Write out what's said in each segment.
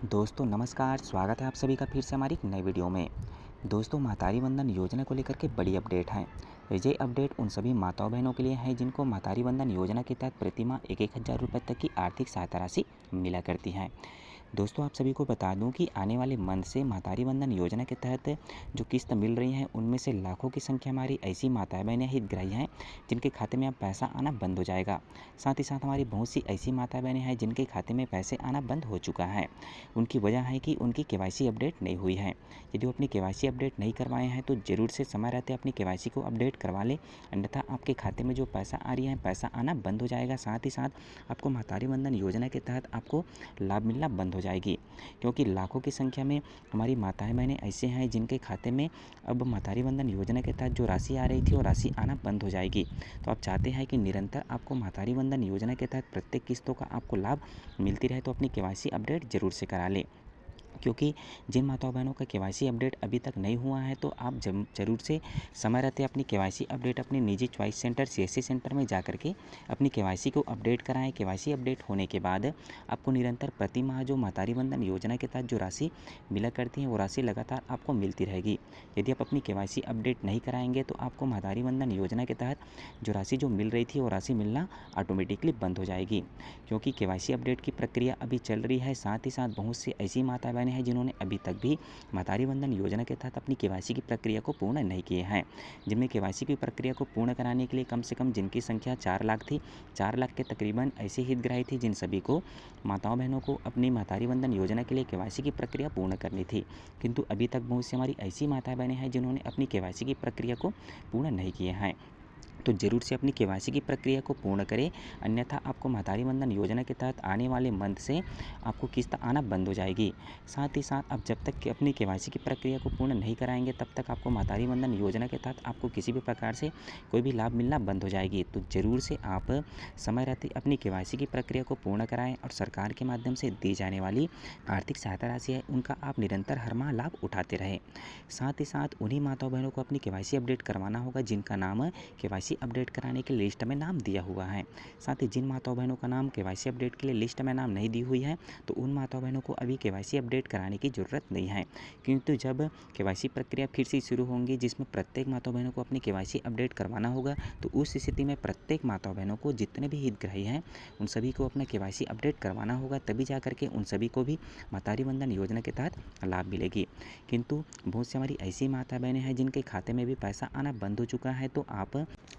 दोस्तों नमस्कार, स्वागत है आप सभी का फिर से हमारी एक नई वीडियो में। दोस्तों महतारी वंदन योजना को लेकर के बड़ी अपडेट है। ये अपडेट उन सभी माताओं बहनों के लिए है जिनको महतारी वंदन योजना के तहत प्रति माह 1,000 रुपये तक की आर्थिक सहायता राशि मिला करती है। दोस्तों आप सभी को बता दूं कि आने वाले मंथ से महतारी वंदन योजना के तहत जो किस्त मिल रही हैं उनमें से लाखों की संख्या हमारी ऐसी माताएं बहनें हितग्राही हैं जिनके खाते में अब पैसा आना बंद हो जाएगा। साथ ही साथ हमारी बहुत सी ऐसी माता बहनें हैं जिनके खाते में पैसे आना बंद हो चुका है। उनकी वजह है कि उनकी केवाईसी अपडेट नहीं हुई है। यदि वो अपनी केवाईसी अपडेट नहीं करवाए हैं तो ज़रूर से समय रहते अपनी केवाईसी को अपडेट करवा लें, अन्यथा आपके खाते में जो पैसा आ रही है पैसा आना बंद हो जाएगा। साथ ही साथ आपको महतारी वंदन योजना के तहत आपको लाभ मिलना बंद हो जाएगी, क्योंकि लाखों की संख्या में हमारी माताएं बहनें ऐसे हैं जिनके खाते में अब महतारी वंदन योजना के तहत जो राशि आ रही थी वो राशि आना बंद हो जाएगी। तो आप चाहते हैं कि निरंतर आपको महतारी वंदन योजना के तहत प्रत्येक किस्तों का आपको लाभ मिलती रहे तो अपनी केवाईसी अपडेट ज़रूर से करा लें। क्योंकि जिन माताओं बहनों का केवाईसी अपडेट अभी तक नहीं हुआ है तो आप ज़रूर से समय रहते अपनी केवाईसी अपडेट अपने निजी चॉइस सेंटर सीएससी सेंटर में जा करके अपनी केवाईसी को अपडेट कराएं। केवाईसी अपडेट होने के बाद आपको निरंतर प्रति माह जो महतारी वंदन योजना के तहत जो राशि मिला करती है वो राशि लगातार आपको मिलती रहेगी। यदि आप अपनी केवाईसी अपडेट नहीं कराएंगे तो आपको महतारी वंदन योजना के तहत जो राशि जो मिल रही थी वो राशि मिलना ऑटोमेटिकली बंद हो जाएगी, क्योंकि केवाईसी अपडेट की प्रक्रिया अभी चल रही है। साथ ही साथ बहुत सी ऐसी माता बहनें हैं जिन्होंने अभी तक भी महतारी वंदन योजना के तहत अपनी केवाईसी की प्रक्रिया को पूर्ण नहीं किए हैं, जिनमें केवाईसी की प्रक्रिया को पूर्ण कराने के लिए कम से कम जिनकी संख्या 4 लाख थी, 4 लाख के तकरीबन ऐसे हितग्राही थी जिन सभी को माताओं बहनों को अपनी महतारी वंदन योजना के लिए केवाईसी की प्रक्रिया पूर्ण करनी थी। किंतु अभी तक बहुत सी हमारी ऐसी माताएं बहनें हैं जिन्होंने अपनी केवाईसी की प्रक्रिया को पूर्ण नहीं किए हैं। तो ज़रूर से अपनी केवाईसी की प्रक्रिया को पूर्ण करें, अन्यथा आपको महतारी वंदन योजना के तहत आने वाले मंथ से आपको किस्त आना बंद हो जाएगी। साथ ही साथ आप जब तक कि अपनी केवाईसी की प्रक्रिया को पूर्ण नहीं कराएंगे तब तक आपको महतारी वंदन योजना के तहत आपको किसी भी प्रकार से कोई भी लाभ मिलना बंद हो जाएगी। तो ज़रूर से आप समय रहते अपनी केवाईसी की प्रक्रिया को पूर्ण कराएं और सरकार के माध्यम से दी जाने वाली आर्थिक सहायता राशि है उनका आप निरंतर हर माह लाभ उठाते रहें। साथ ही साथ उन्हीं माताओं बहनों को अपनी केवाईसी अपडेट करवाना होगा जिनका नाम केवाईसी अपडेट कराने के लिस्ट में नाम दिया हुआ है। साथ ही जिन माताओं बहनों का नाम केवाईसी अपडेट के लिए लिस्ट में नाम नहीं दी हुई है तो उन माताओं बहनों को अभी केवाईसी अपडेट कराने की ज़रूरत नहीं है, किंतु जब केवाईसी प्रक्रिया फिर से शुरू होंगी जिसमें प्रत्येक माताओं बहनों को अपनी केवाईसी अपडेट करवाना होगा, तो उस स्थिति में प्रत्येक माताओं बहनों को जितने भी हितग्राही हैं उन सभी को अपना केवाईसी अपडेट करवाना होगा, तभी जा करके उन सभी को भी महतारी वंदन योजना के तहत लाभ मिलेगी। किंतु बहुत सी हमारी ऐसी माता बहनें हैं जिनके खाते में भी पैसा आना बंद हो चुका है, तो आप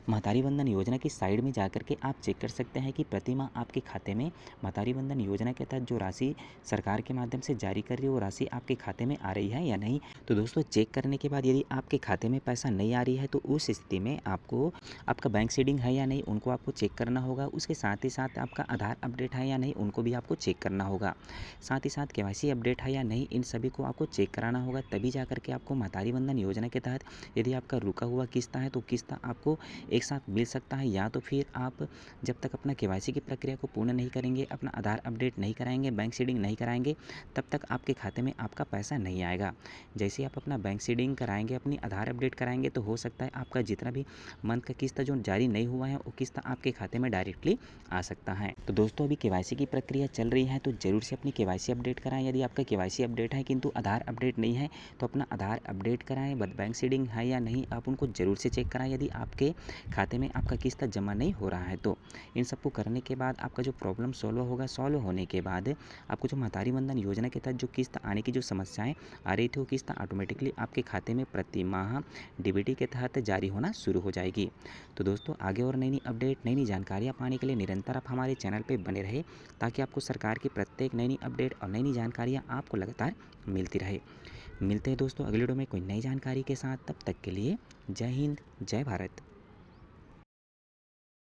महतारी वंदन योजना की साइड में जाकर के आप चेक कर सकते हैं कि प्रति माह आपके खाते में महतारी वंदन योजना के तहत जो राशि सरकार के माध्यम से जारी कर रही है वो राशि आपके खाते में आ रही है या नहीं। तो दोस्तों चेक करने के बाद यदि आपके खाते में पैसा नहीं आ रही है तो उस स्थिति में आपको आपका बैंक सीडिंग है या नहीं उनको आपको चेक करना होगा। उसके साथ ही साथ आपका आधार अपडेट है या नहीं उनको भी आपको चेक करना होगा। साथ ही साथ केवाईसी अपडेट है या नहीं इन सभी को आपको चेक कराना होगा, तभी जा करके आपको महतारी वंदन योजना के तहत यदि आपका रुका हुआ किस्त है तो किस्त आपको एक साथ मिल सकता है, या तो फिर आप जब तक अपना केवाईसी की प्रक्रिया को पूर्ण नहीं करेंगे, अपना आधार अपडेट नहीं कराएंगे, बैंक सीडिंग नहीं कराएंगे, तब तक आपके खाते में आपका पैसा नहीं आएगा। जैसे आप अपना बैंक सीडिंग कराएंगे, अपनी आधार अपडेट कराएंगे तो हो सकता है आपका जितना भी मंथ का किस्त जो जारी नहीं हुआ है वो किस्त आपके खाते में डायरेक्टली आ सकता है। तो दोस्तों अभी केवाईसी की प्रक्रिया चल रही है तो ज़रूर से अपनी केवाईसी अपडेट कराएं। यदि आपका केवाईसी अपडेट है किंतु आधार अपडेट नहीं है तो अपना आधार अपडेट कराएं। बैंक सीडिंग है या नहीं आप उनको ज़रूर से चेक कराएं। यदि आपके खाते में आपका किस्त जमा नहीं हो रहा है तो इन सबको करने के बाद आपका जो प्रॉब्लम सॉल्व होगा, सॉल्व होने के बाद आपको जो महतारी वंदन योजना के तहत जो किस्त आने की जो समस्याएं आ रही थी वो किस्त ऑटोमेटिकली आपके खाते में प्रति माह डीबीटी के तहत जारी होना शुरू हो जाएगी। तो दोस्तों आगे और नई नई अपडेट नई नई जानकारियाँ पाने के लिए निरंतर आप हमारे चैनल पर बने रहे, ताकि आपको सरकार की प्रत्येक नई नई अपडेट और नई नई जानकारियाँ आपको लगातार मिलती रहे। मिलते हैं दोस्तों अगले वीडियो में कोई नई जानकारी के साथ, तब तक के लिए जय हिंद जय भारत।